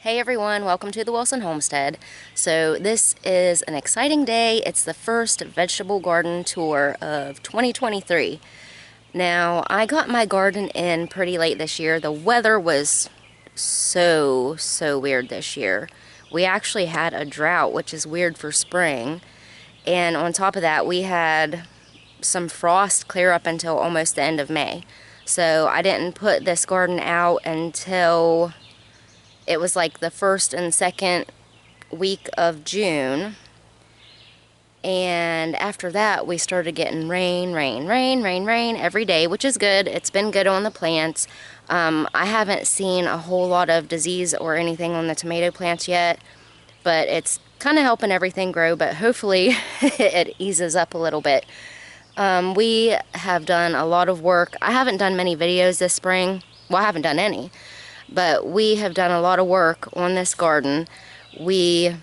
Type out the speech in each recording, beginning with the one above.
Hey everyone, welcome to the Wilson Homestead. So this is an exciting day. It's the first vegetable garden tour of 2023. Now, I got my garden in pretty late this year. The weather was so weird this year. We actually had a drought, which is weird for spring. And on top of that, we had some frost clear up until almost the end of May. So I didn't put this garden out until it was like the first and second week of June. And after that, we started getting rain every day, which is good. It's been good on the plants. I haven't seen a whole lot of disease or anything on the tomato plants yet, but it's kind of helping everything grow, but hopefully it eases up a little bit. We have done a lot of work. I haven't done many videos this spring. Well, I haven't done any. But we have done a lot of work on this garden. We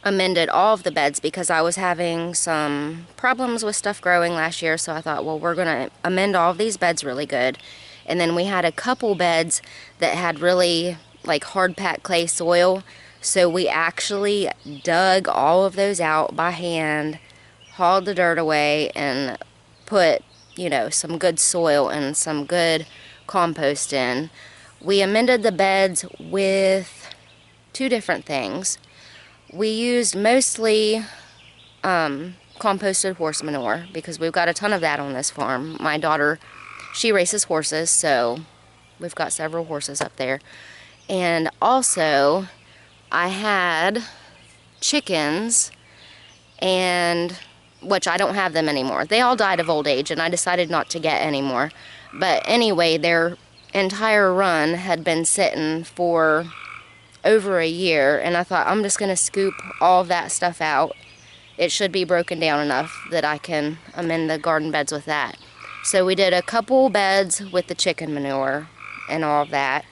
amended all of the beds because I was having some problems with stuff growing last year, so I thought, well, we're going to amend all of these beds really good. And then we had a couple beds that had really like hard packed clay soil, so we actually dug all of those out by hand, hauled the dirt away, and put, some good soil and some good compost in. We amended the beds with two different things. We used mostly composted horse manure because we've got a ton of that on this farm. My daughter, she races horses, so we've got several horses up there. And also, I had chickens, and which I don't have them anymore. They all died of old age, and I decided not to get any more. But anyway, they're entire run had been sitting for over a year, and I thought I'm just going to scoop all of that stuff out. It should be broken down enough that I can amend the garden beds with that. So we did a couple beds with the chicken manure and all of that,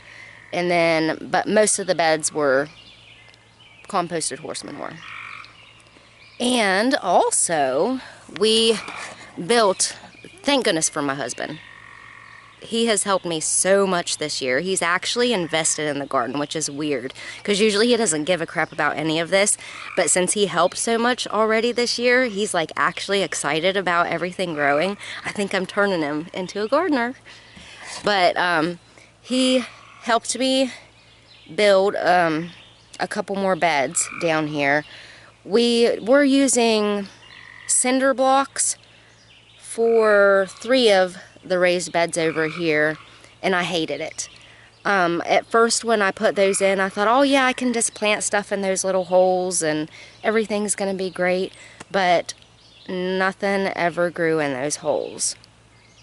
and then but most of the beds were composted horse manure. And also we built, thank goodness for my husband. He has helped me so much this year. He's actually invested in the garden, which is weird, because usually he doesn't give a crap about any of this. But since he helped so much already this year, he's like actually excited about everything growing. I think I'm turning him into a gardener. But he helped me build a couple more beds down here. We were using cinder blocks for 3 of the raised beds over here, and I hated it. At first when I put those in, I thought, oh yeah, I can just plant stuff in those little holes and everything's gonna be great, but nothing ever grew in those holes.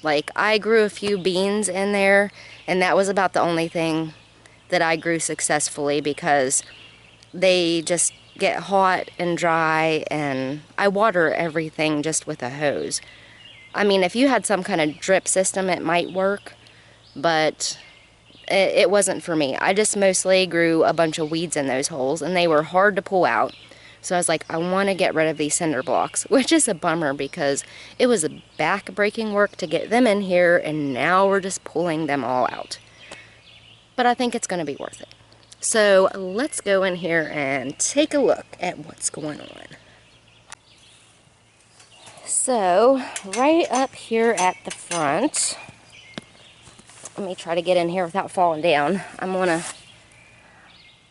Like, I grew a few beans in there, and that was about the only thing that I grew successfully, because they just get hot and dry, and I water everything just with a hose. I mean, if you had some kind of drip system, it might work, but it wasn't for me. I just mostly grew a bunch of weeds in those holes, and they were hard to pull out. So I was like, I want to get rid of these cinder blocks, which is a bummer because it was a back-breaking work to get them in here, and now we're just pulling them all out. But I think it's going to be worth it. So let's go in here and take a look at what's going on. So, right up here at the front, let me try to get in here without falling down. I'm on a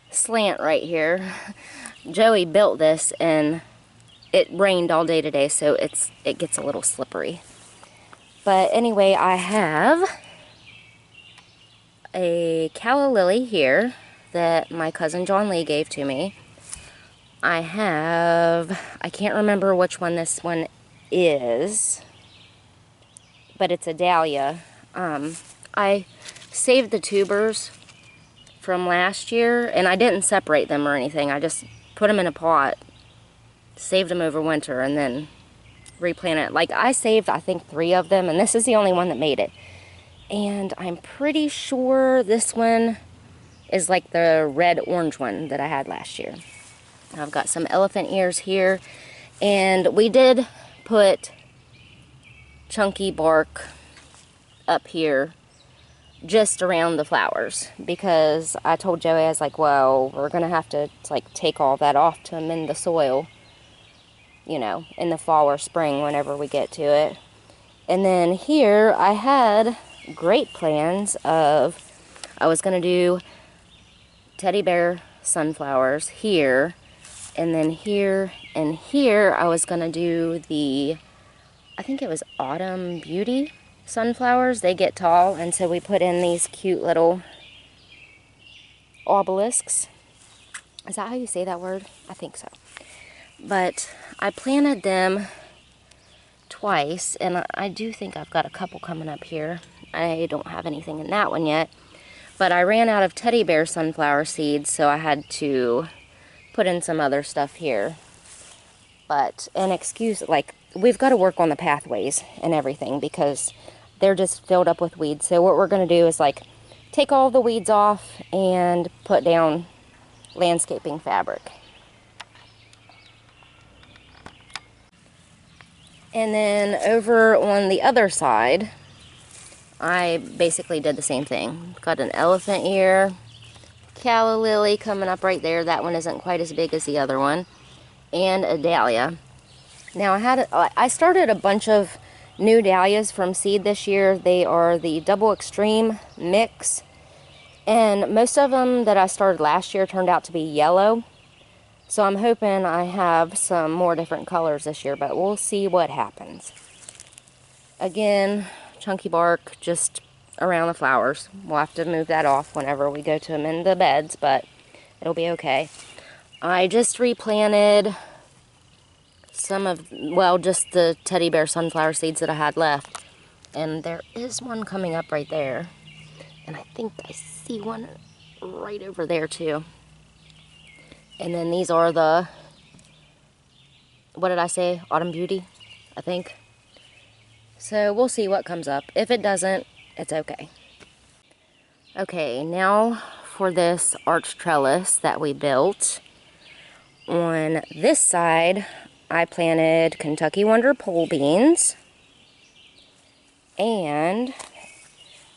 slant right here. Joey built this, and it rained all day today, so it gets a little slippery. But anyway, I have a calla lily here that my cousin John Lee gave to me. I can't remember which one this one is, but it's a dahlia. I saved the tubers from last year, and I didn't separate them or anything. I just put them in a pot, saved them over winter, and then replanted. Like, I saved, I think, 3 of them, and this is the only one that made it. And I'm pretty sure this one is like the red-orange one that I had last year. I've got some elephant ears here, and we did put chunky bark up here just around the flowers, because I told Joey, I was like, well, we're gonna have to like take all that off to amend the soil, you know, in the fall or spring whenever we get to it. And then here I had great plans of, I was gonna do teddy bear sunflowers here, and then here and here I was gonna do the, I think it was Autumn Beauty sunflowers. They get tall, and so we put in these cute little obelisks. Is that how you say that word? I think so. But I planted them twice, and I do think I've got a couple coming up here. I don't have anything in that one yet, but I ran out of teddy bear sunflower seeds, so I had to put in some other stuff here. But an excuse, like, we've got to work on the pathways and everything because they're just filled up with weeds. So what we're going to do is like take all the weeds off and put down landscaping fabric. And then over on the other side, I basically did the same thing. Got an elephant ear, calla lily coming up right there. That one isn't quite as big as the other one. And a dahlia. Now I started a bunch of new dahlias from seed this year. They are the Double Extreme mix, and most of them that I started last year turned out to be yellow. So I'm hoping I have some more different colors this year, but we'll see what happens. Again, chunky bark just around the flowers. We'll have to move that off whenever we go to amend the beds, but it'll be okay. I just replanted some of, well, just the teddy bear sunflower seeds that I had left. And there is one coming up right there. And I think I see one right over there too. And then these are the, what did I say? Autumn Beauty, I think. So we'll see what comes up. If it doesn't, it's okay. Okay, now for this arch trellis that we built. On this side, I planted Kentucky Wonder pole beans, and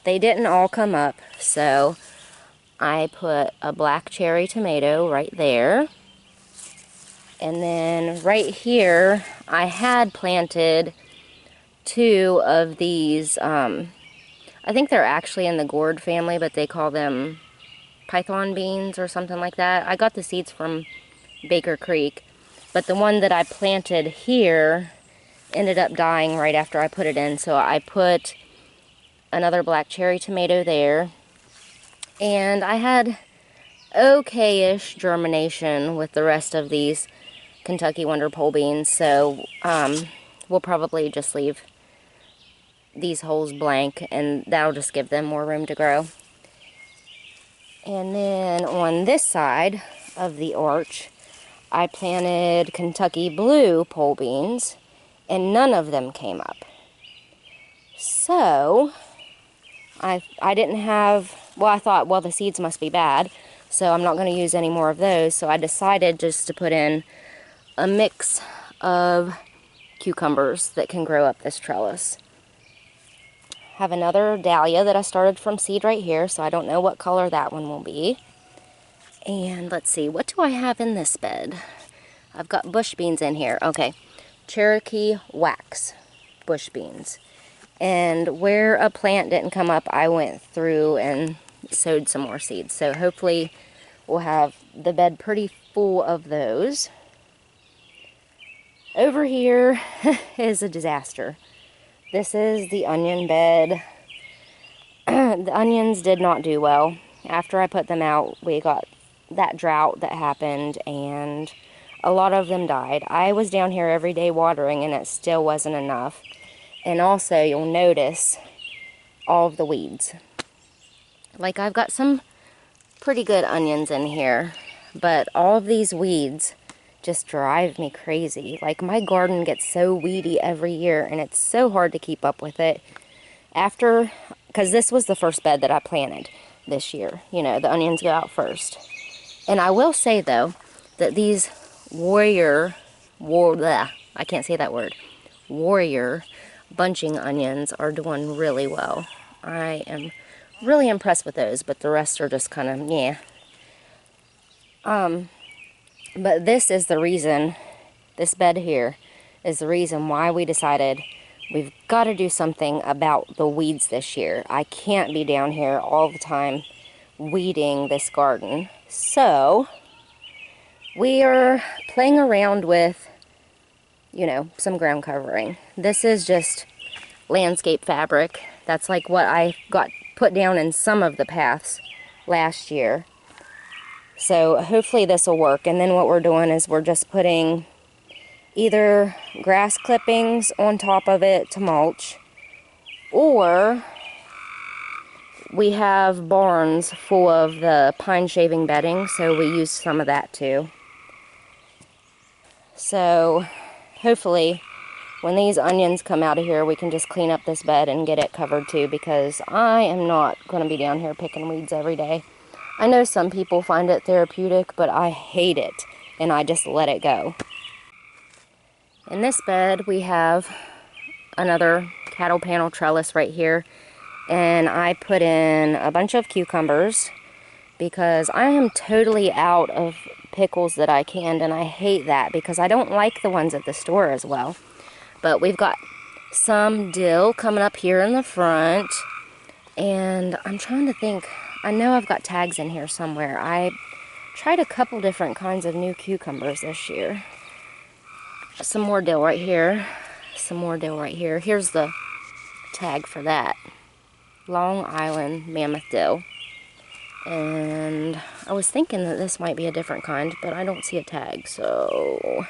they didn't all come up, so I put a black cherry tomato right there. And then right here, I had planted two of these, I think they're actually in the gourd family, but they call them python beans or something like that. I got the seeds from Baker Creek, but the one that I planted here ended up dying right after I put it in, so I put another black cherry tomato there. And I had okay-ish germination with the rest of these Kentucky Wonder pole beans, so we'll probably just leave these holes blank, and that'll just give them more room to grow. And then on this side of the arch, I planted Kentucky Blue pole beans, and none of them came up. So I didn't have, well, I thought, well, the seeds must be bad, so I'm not going to use any more of those. So I decided just to put in a mix of cucumbers that can grow up this trellis. Have another dahlia that I started from seed right here, so I don't know what color that one will be. And let's see, what do I have in this bed? I've got bush beans in here. Okay, Cherokee wax bush beans. And where a plant didn't come up, I went through and sowed some more seeds. So hopefully we'll have the bed pretty full of those. Over here is a disaster. This is the onion bed. The onions did not do well. After I put them out, we got that drought that happened, and a lot of them died. I was down here every day watering, and it still wasn't enough. And also, you'll notice all of the weeds. Like, I've got some pretty good onions in here, but all of these weeds just drive me crazy. Like, my garden gets so weedy every year, and it's so hard to keep up with it. After, because this was the first bed that I planted this year. You know, the onions go out first. And I will say, though, that these warrior bunching onions are doing really well. I am really impressed with those, but the rest are just kind of, yeah. But this is the reason, this bed here is the reason why we decided we've got to do something about the weeds this year. I can't be down here all the time weeding this garden. So we are playing around with, you know, some ground covering. This is just landscape fabric. That's like what I got put down in some of the paths last year. So hopefully this will work. And then what we're doing is we're just putting either grass clippings on top of it to mulch, or we have barns full of the pine shaving bedding, so we use some of that too. So hopefully when these onions come out of here, we can just clean up this bed and get it covered too, because I am not going to be down here picking weeds every day. I know some people find it therapeutic, but I hate it, and I just let it go. In this bed, we have another cattle panel trellis right here, and I put in a bunch of cucumbers because I am totally out of pickles that I canned, and I hate that because I don't like the ones at the store as well. But we've got some dill coming up here in the front, and I'm trying to think. I know I've got tags in here somewhere. I tried a couple different kinds of new cucumbers this year. Some more dill right here. Some more dill right here. Here's the tag for that. Long Island Mammoth Dill. And I was thinking that this might be a different kind, but I don't see a tag, so...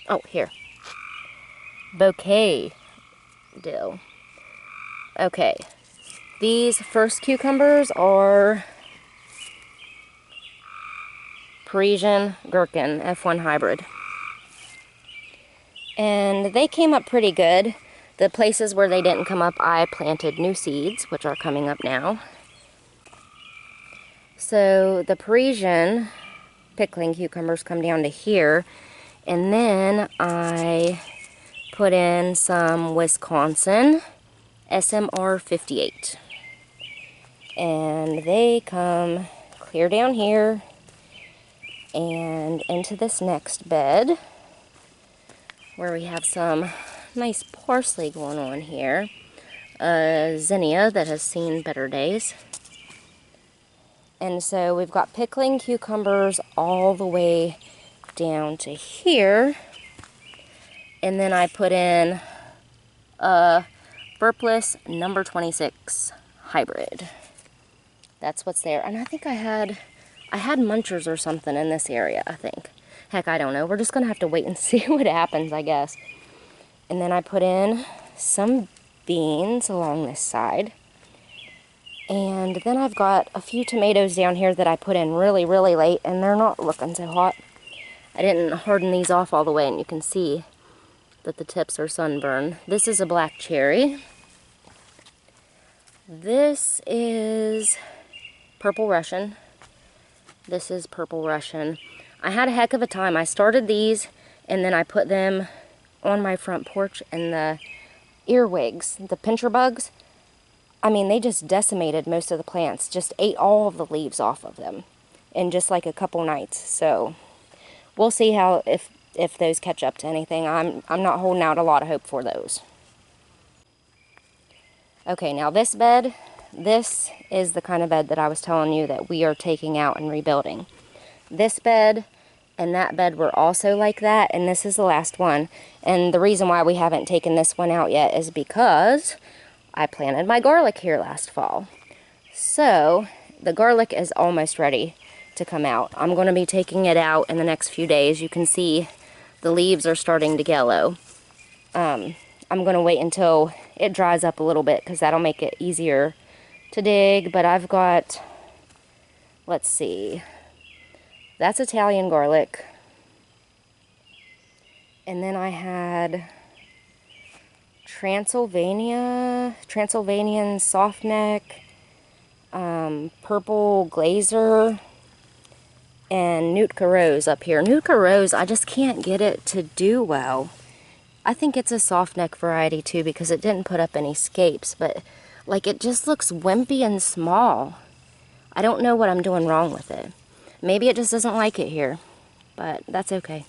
Oh, here. Bouquet Dill. Okay. These first cucumbers are Parisian Gherkin F1 Hybrid. And they came up pretty good. The places where they didn't come up, I planted new seeds, which are coming up now. So the Parisian pickling cucumbers come down to here. And then I put in some Wisconsin SMR 58. And they come clear down here and into this next bed where we have some nice parsley going on here. Zinnia that has seen better days. And so we've got pickling cucumbers all the way down to here. And then I put in a Burpless number 26 hybrid. That's what's there. And I think I had munchers or something in this area, I think. Heck, I don't know. We're just going to have to wait and see what happens, I guess. And then I put in some beans along this side. And then I've got a few tomatoes down here that I put in really, really late, and they're not looking so hot. I didn't harden these off all the way, and you can see that the tips are sunburned. This is a black cherry. This is Purple Russian. This is Purple Russian. I had a heck of a time. I started these, and then I put them on my front porch, and the earwigs, the pincher bugs, I mean, they just decimated most of the plants, just ate all of the leaves off of them in just like a couple nights. So we'll see how if those catch up to anything. I'm not holding out a lot of hope for those. Okay, now this bed, this is the kind of bed that I was telling you that we are taking out and rebuilding. This bed and that bed were also like that, and this is the last one. And the reason why we haven't taken this one out yet is because I planted my garlic here last fall. So the garlic is almost ready to come out. I'm going to be taking it out in the next few days. You can see the leaves are starting to yellow. I'm going to wait until it dries up a little bit because that'll make it easier to dig. But I've got, let's see, that's Italian garlic. And then I had Transylvanian softneck, purple glazer, and Nootka Rose up here. Nootka Rose, I just can't get it to do well. I think it's a softneck variety too because it didn't put up any scapes, but Like, it just looks wimpy and small. I don't know what I'm doing wrong with it. Maybe it just doesn't like it here, but that's okay.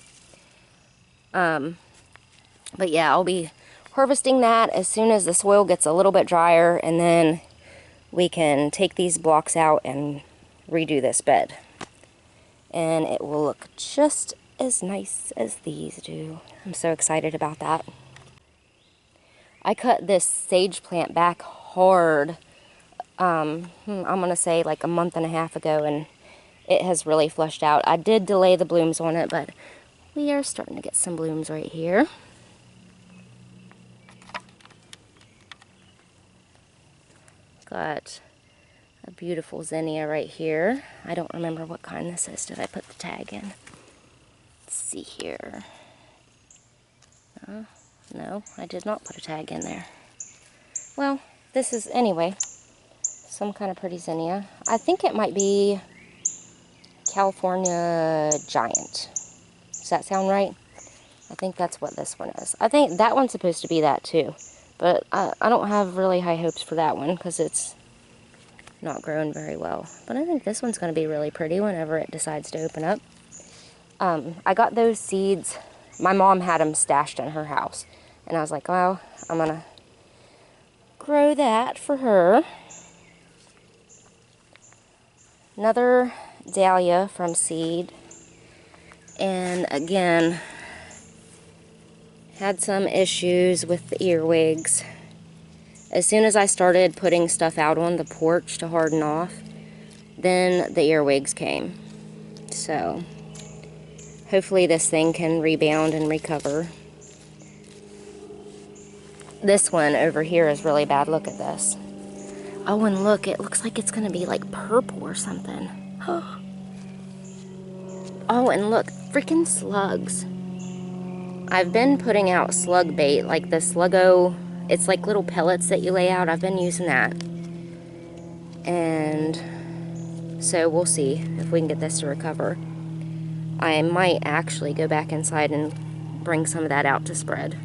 But yeah, I'll be harvesting that as soon as the soil gets a little bit drier, and then we can take these blocks out and redo this bed. And it will look just as nice as these do. I'm so excited about that. I cut this sage plant back hard, I'm going to say like a month and a half ago, and it has really flushed out. I did delay the blooms on it, but we are starting to get some blooms right here. Got a beautiful zinnia right here. I don't remember what kind this is. Did I put the tag in? Let's see here. No, I did not put a tag in there. Well, this is, anyway, some kind of pretty zinnia. I think it might be California Giant. Does that sound right? I think that's what this one is. I think that one's supposed to be that too. But I don't have really high hopes for that one because it's not growing very well. But I think this one's going to be really pretty whenever it decides to open up. I got those seeds. My mom had them stashed in her house. And I was like, well, I'm going to grow that for her. Another dahlia from seed. And again, had some issues with the earwigs. As soon as I started putting stuff out on the porch to harden off, then the earwigs came. So, hopefully this thing can rebound and recover. This one over here is really bad. Look at this. Oh, and look, it looks like it's going to be like purple or something. Oh, and look, freaking slugs. I've been putting out slug bait, like the Sluggo. It's like little pellets that you lay out. I've been using that. And so we'll see if we can get this to recover. I might actually go back inside and bring some of that out to spread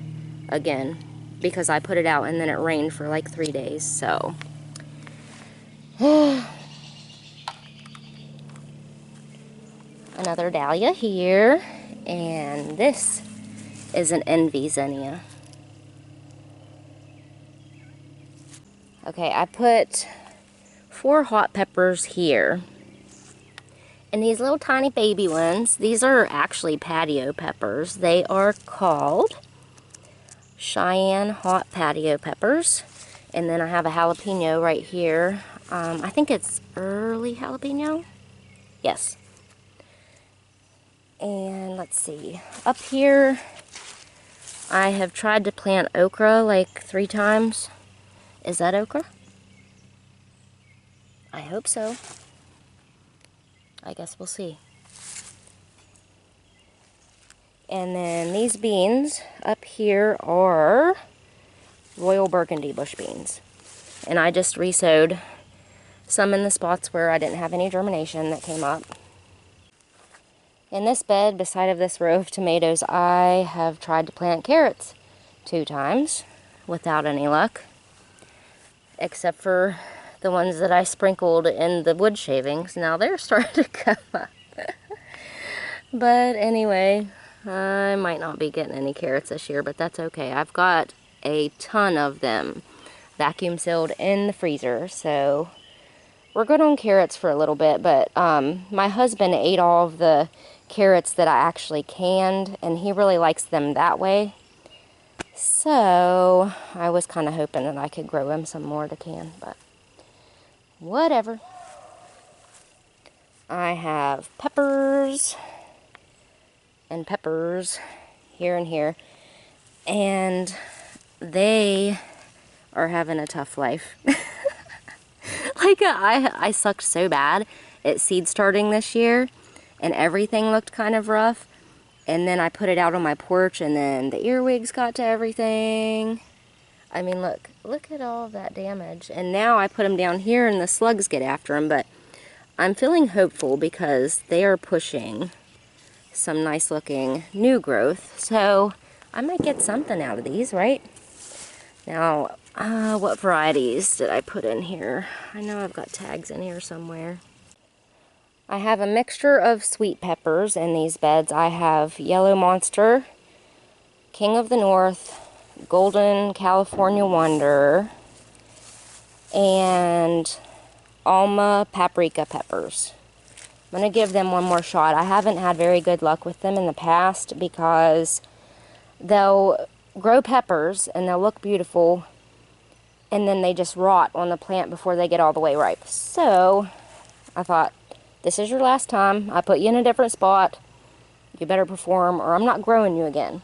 again, because I put it out and then it rained for like 3 days, so. Another dahlia here, and this is an envy zinnia. Okay, I put 4 hot peppers here. And these little tiny baby ones, these are actually patio peppers. They are called Cheyenne hot patio peppers. And then I have a jalapeno right here. I think it's early jalapeno. Yes. And let's see. Up here, I have tried to plant okra like 3 times. Is that okra? I hope so. I guess we'll see. And then these beans up here are Royal Burgundy bush beans. And I just resowed some in the spots where I didn't have any germination that came up. In this bed, beside of this row of tomatoes, I have tried to plant carrots 2 times without any luck. Except for the ones that I sprinkled in the wood shavings. Now they're starting to come up. But anyway, I might not be getting any carrots this year, but that's okay. I've got a ton of them vacuum sealed in the freezer, so we're good on carrots for a little bit. But my husband ate all of the carrots that I actually canned, and he really likes them that way. So I was kind of hoping that I could grow him some more to can, but whatever. I have peppers and peppers here and here, and they are having a tough life. Like I sucked so bad at seed starting this year, and everything looked kind of rough. And then I put it out on my porch, and then the earwigs got to everything. I mean, look at all of that damage. And now I put them down here, and the slugs get after them. But I'm feeling hopeful because they are pushing some nice-looking new growth. So I might get something out of these, right? Now, What varieties did I put in here? I know I've got tags in here somewhere. I have a mixture of sweet peppers in these beds. I have Yellow Monster, King of the North, Golden California Wonder, and Alma paprika peppers. I'm going to give them one more shot. I haven't had very good luck with them in the past because they'll grow peppers and they'll look beautiful and then they just rot on the plant before they get all the way ripe. So I thought, this is your last time. I put you in a different spot. You better perform or I'm not growing you again.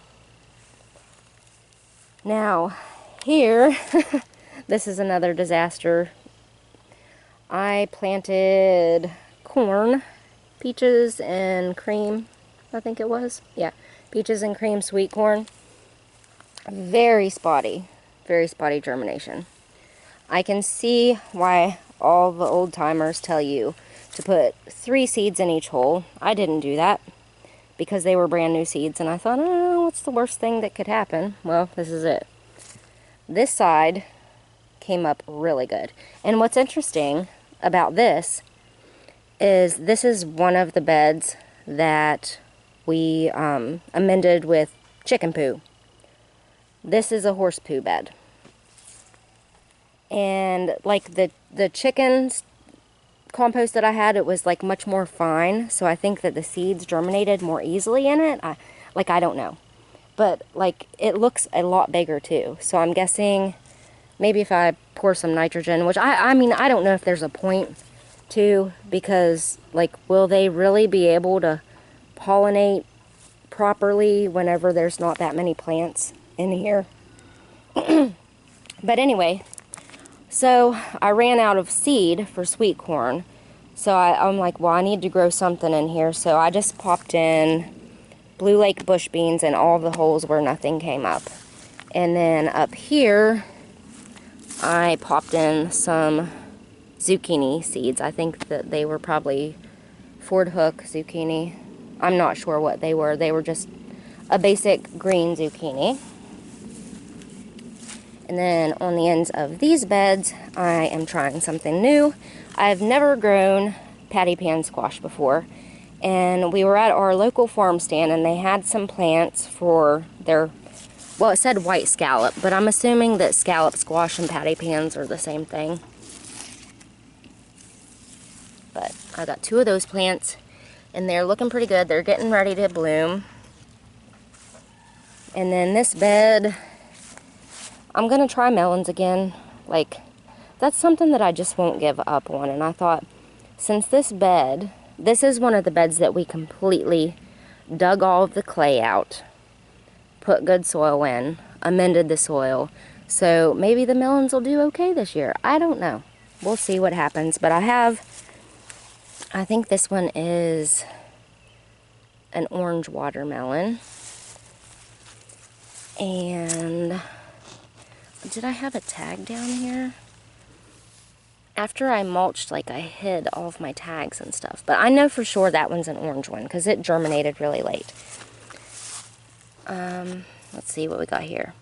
Now, here, this is another disaster. I planted corn, peaches and cream, I think it was. Yeah, peaches and cream sweet corn. Very spotty germination. I can see why all the old timers tell you to put 3 seeds in each hole. I didn't do that because they were brand new seeds and I thought, oh, what's the worst thing that could happen? Well, this is it. This side came up really good. And what's interesting about this is one of the beds that we amended with chicken poo. This is a horse poo bed. And like the chickens compost that I had, it was like much more fine, so I think that the seeds germinated more easily in it. I don't know, but like it looks a lot bigger too, so I'm guessing maybe if I pour some nitrogen, which I mean I don't know if there's a point to, because like will they really be able to pollinate properly whenever there's not that many plants in here? But anyway, so I ran out of seed for sweet corn, so I'm like, well, I need to grow something in here, so I just popped in Blue Lake bush beans in all the holes where nothing came up. And then up here, I popped in some zucchini seeds. I think that they were probably Ford Hook zucchini. I'm not sure what they were. They were just a basic green zucchini. And then on the ends of these beds, I am trying something new. I've never grown patty pan squash before. And we were at our local farm stand and they had some plants for their, well, it said white scallop, but I'm assuming that scallop squash and patty pans are the same thing. But I got 2 of those plants and they're looking pretty good. They're getting ready to bloom. And then this bed, I'm going to try melons again. Like, that's something that I just won't give up on. And I thought, since this bed, this is one of the beds that we completely dug all of the clay out, put good soil in, amended the soil. So maybe the melons will do okay this year. I don't know. We'll see what happens. But I think this one is an orange watermelon. And did I have a tag down here? After I mulched, like, I hid all of my tags and stuff. But I know for sure that one's an orange one because it germinated really late. Let's see what we got here.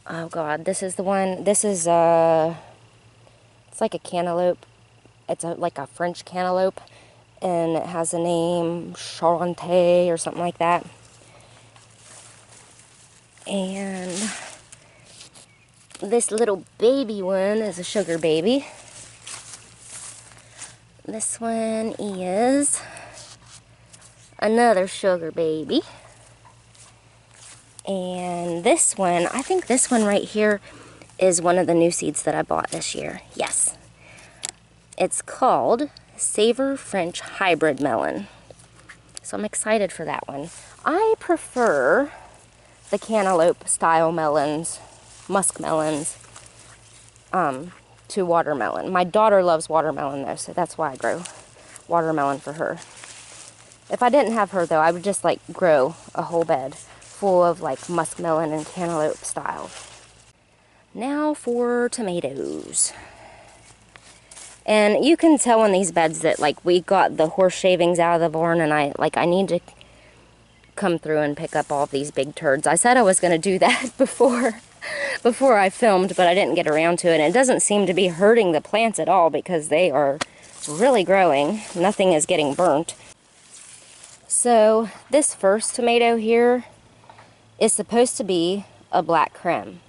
Oh God, this is the one. This is it's like a cantaloupe. It's like a French cantaloupe, and it has a name, Charente or something like that. And this little baby one is a sugar baby. This one is another sugar baby. And this one, I think this one right here is one of the new seeds that I bought this year. Yes. It's called Savor French Hybrid Melon. So I'm excited for that one. I prefer the cantaloupe style melons, musk melons, to watermelon. My daughter loves watermelon though, so that's why I grow watermelon for her. If I didn't have her though, I would just like grow a whole bed full of like muskmelon and cantaloupe style. Now for tomatoes. And you can tell on these beds that like we got the horse shavings out of the barn, and I need to come through and pick up all these big turds. I said I was going to do that before before I filmed, but I didn't get around to it. And it doesn't seem to be hurting the plants at all because they are really growing. Nothing is getting burnt. So this first tomato here is supposed to be a black creme.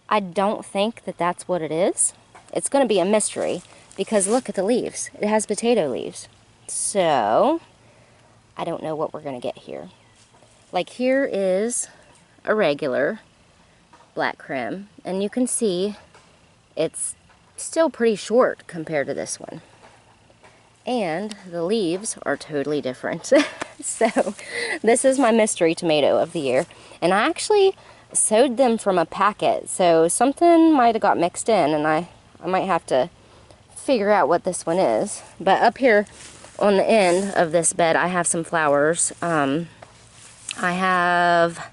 I don't think that that's what it is. It's going to be a mystery because look at the leaves. It has potato leaves. So I don't know what we're going to get here. Like here is a regular black creme, and you can see it's still pretty short compared to this one. And the leaves are totally different. So this is my mystery tomato of the year. And I actually sowed them from a packet, so something might have got mixed in, and I might have to figure out what this one is. But up here on the end of this bed, I have some flowers. I have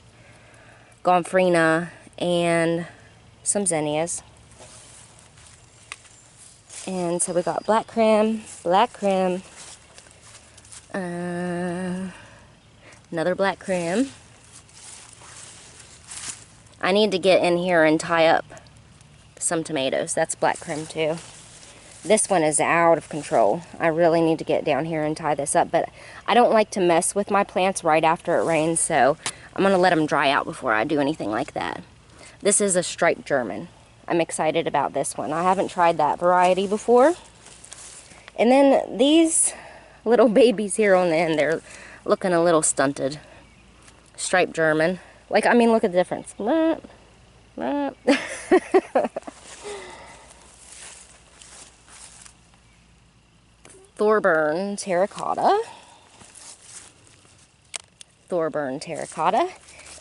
gomphrena and some zinnias. And so we got black creme, another black creme. I need to get in here and tie up some tomatoes. That's black creme too. This one is out of control. I really need to get down here and tie this up, but I don't like to mess with my plants right after it rains, so I'm gonna let them dry out before I do anything like that. This is a striped German. I'm excited about this one. I haven't tried that variety before. And then these little babies here on the end, they're looking a little stunted. Striped German. Like, I mean, look at the difference. Thorburn terracotta. Thorburn terracotta.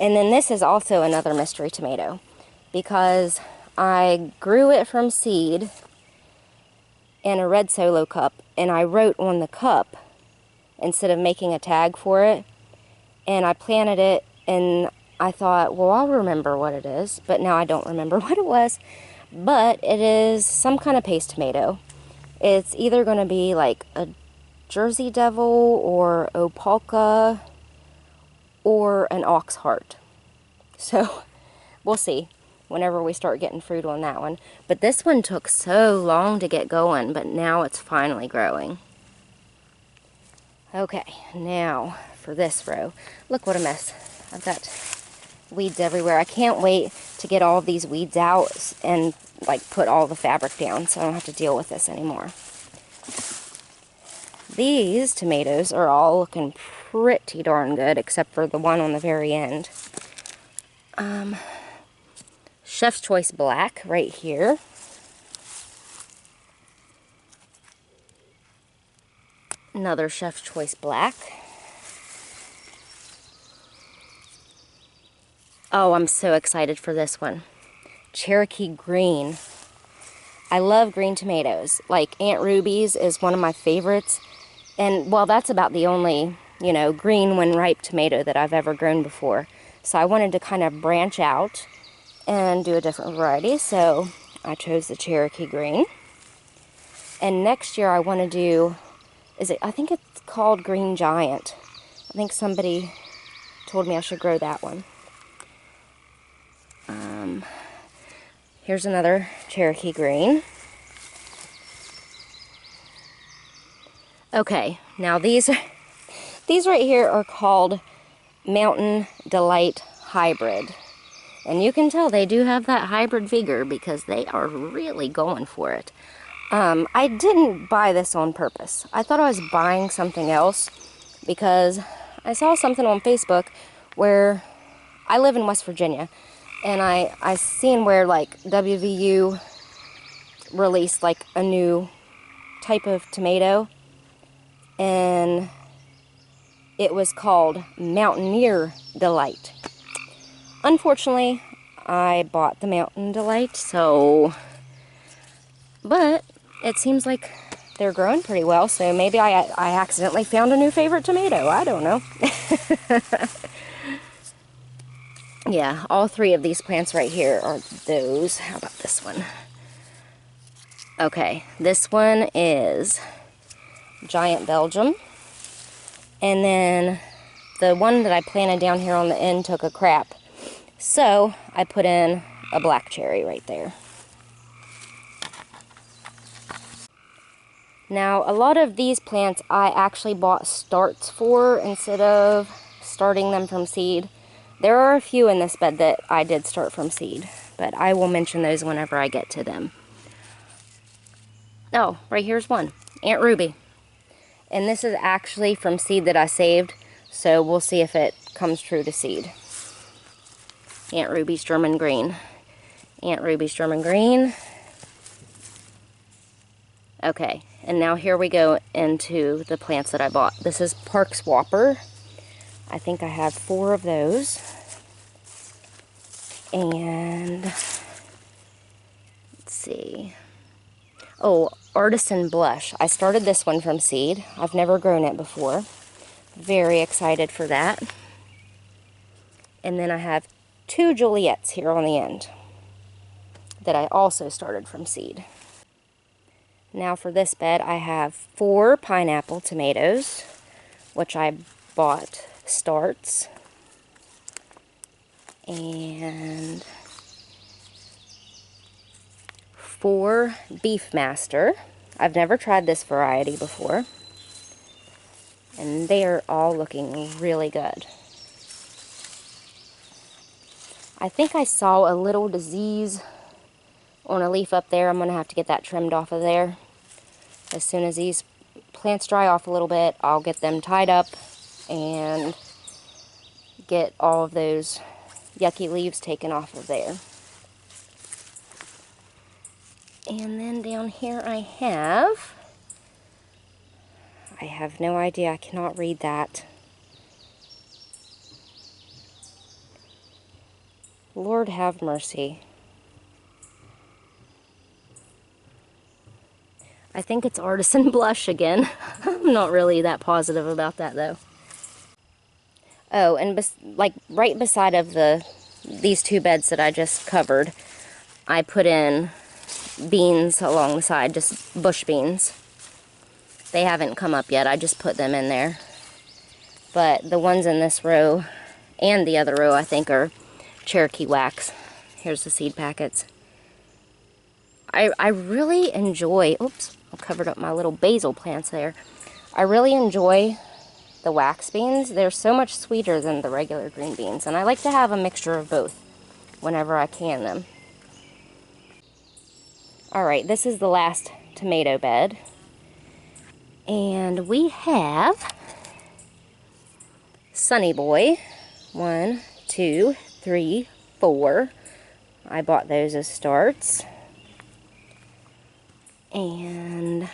And then this is also another mystery tomato because I grew it from seed in a red solo cup, and I wrote on the cup instead of making a tag for it, and I planted it, and I thought, well, I'll remember what it is, but now I don't remember what it was. But it is some kind of paste tomato. It's either going to be like a Jersey Devil or Opalka or an ox heart. So we'll see whenever we start getting fruit on that one. But this one took so long to get going, but now it's finally growing. Okay, now for this row. Look what a mess. I've got weeds everywhere. I can't wait to get all of these weeds out and like put all the fabric down so I don't have to deal with this anymore. These tomatoes are all looking pretty darn good except for the one on the very end. Chef's Choice Black right here. Another Chef's Choice Black. Oh, I'm so excited for this one. Cherokee Green. I love green tomatoes. Like Aunt Ruby's is one of my favorites. And, well, that's about the only, you know, green when ripe tomato that I've ever grown before. So I wanted to kind of branch out and do a different variety. So I chose the Cherokee Green. And next year I want to do, I think it's called Green Giant. I think somebody told me I should grow that one. Here's another Cherokee Green. Okay, now these right here are called Mountain Delight Hybrid. And you can tell they do have that hybrid vigor because they are really going for it. I didn't buy this on purpose. I thought I was buying something else because I saw something on Facebook where I live in West Virginia, and I seen where like WVU released like a new type of tomato, and it was called Mountaineer Delight. Unfortunately, I bought the Mountain Delight, but it seems like they're growing pretty well, so maybe I accidentally found a new favorite tomato. I don't know. Yeah, all three of these plants right here are those. How about this one? Okay, this one is Giant Belgium. And then the one that I planted down here on the end took a crap. So I put in a black cherry right there. Now, a lot of these plants I actually bought starts for instead of starting them from seed. There are a few in this bed that I did start from seed, but I will mention those whenever I get to them. Oh, right here's one, Aunt Ruby. And this is actually from seed that I saved, so we'll see if it comes true to seed. Aunt Ruby's German green. Aunt Ruby's German green. Okay, and now here we go into the plants that I bought. This is Parks Whopper. I think I have 4 of those. And let's see. Oh, Artisan Blush. I started this one from seed. I've never grown it before. Very excited for that. And then I have 2 Juliettes here on the end that I also started from seed. Now for this bed, I have 4 pineapple tomatoes, which I bought starts, and 4 Beefmaster. I've never tried this variety before, and they are all looking really good. I think I saw a little disease on a leaf up there. I'm going to have to get that trimmed off of there. As soon as these plants dry off a little bit, I'll get them tied up and get all of those yucky leaves taken off of there. And then down here I have no idea, I cannot read that. Lord have mercy. I think it's Artisan Blush again. I'm not really that positive about that though. Oh, and like right beside of these 2 beds that I just covered, I put in beans along the side, just bush beans. They haven't come up yet, I just put them in there. But the ones in this row and the other row I think are Cherokee wax. Here's the seed packets. I really enjoy, oops, I covered up my little basil plants there. I really enjoy the wax beans. They're so much sweeter than the regular green beans, and I like to have a mixture of both whenever I can them. Alright, this is the last tomato bed. And we have Sunny Boy. 1, 2, 3, 4. I bought those as starts. And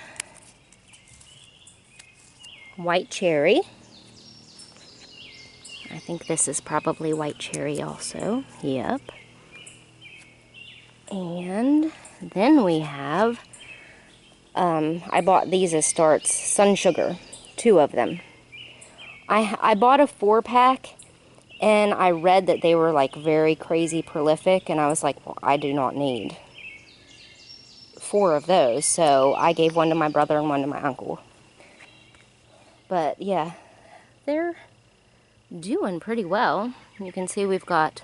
White Cherry. I think this is probably White Cherry also. Yep. And then we have, I bought these as starts, Sun Sugar, 2 of them. I bought a 4-pack, and I read that they were like very crazy prolific, and I was like, well, I do not need 4 of those, so I gave 1 to my brother and 1 to my uncle. But yeah, they're doing pretty well. You can see we've got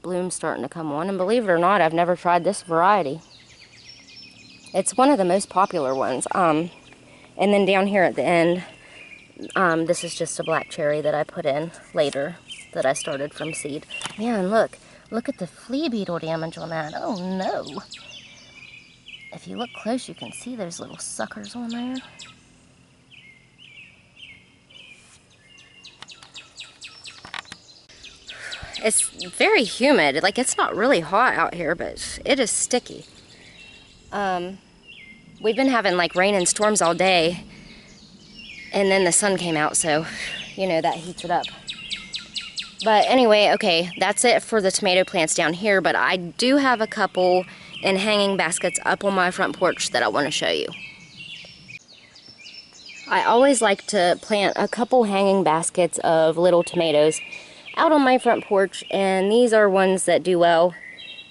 blooms starting to come on, and believe it or not, I've never tried this variety. It's one of the most popular ones. And then down here at the end, this is just a black cherry that I put in later that I started from seed. Man, look at the flea beetle damage on that. Oh no. If you look close, you can see those little suckers on there. It's very humid. Like, it's not really hot out here, but it is sticky. We've been having like rain and storms all day, and then the sun came out, so you know that heats it up. But anyway, okay, that's it for the tomato plants down here, but I do have a couple in hanging baskets up on my front porch that I want to show you. I always like to plant a couple hanging baskets of little tomatoes out on my front porch, and these are ones that do well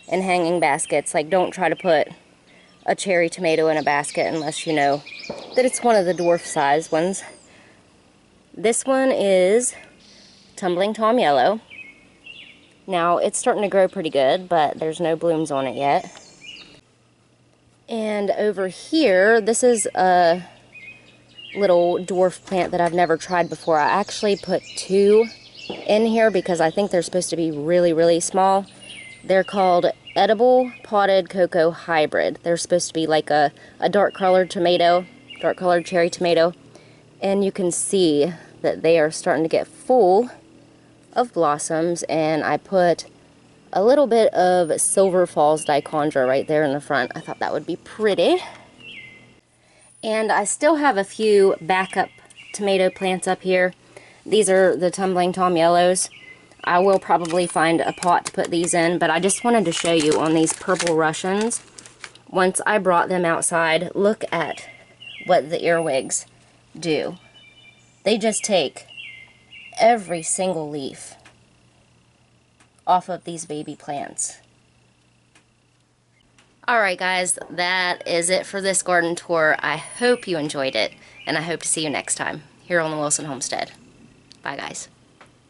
in hanging baskets. Like, don't try to put a cherry tomato in a basket unless you know that it's one of the dwarf size ones. This one is Tumbling Tom Yellow. Now, it's starting to grow pretty good, but there's no blooms on it yet. And over here, this is a little dwarf plant that I've never tried before. I actually put 2 in here because I think they're supposed to be really, really small. They're called Edible Potted Cocoa Hybrid. They're supposed to be like a dark colored tomato, dark colored cherry tomato. And you can see that they are starting to get full of blossoms, and I put a little bit of Silver Falls dichondra right there in the front. I thought that would be pretty. And I still have a few backup tomato plants up here. These are the Tumbling Tom Yellows. I will probably find a pot to put these in, but I just wanted to show you on these purple Russians. Once I brought them outside, look at what the earwigs do. They just take every single leaf off of these baby plants. Alright guys, that is it for this garden tour. I hope you enjoyed it, and I hope to see you next time here on the Wilson Homestead. Bye guys.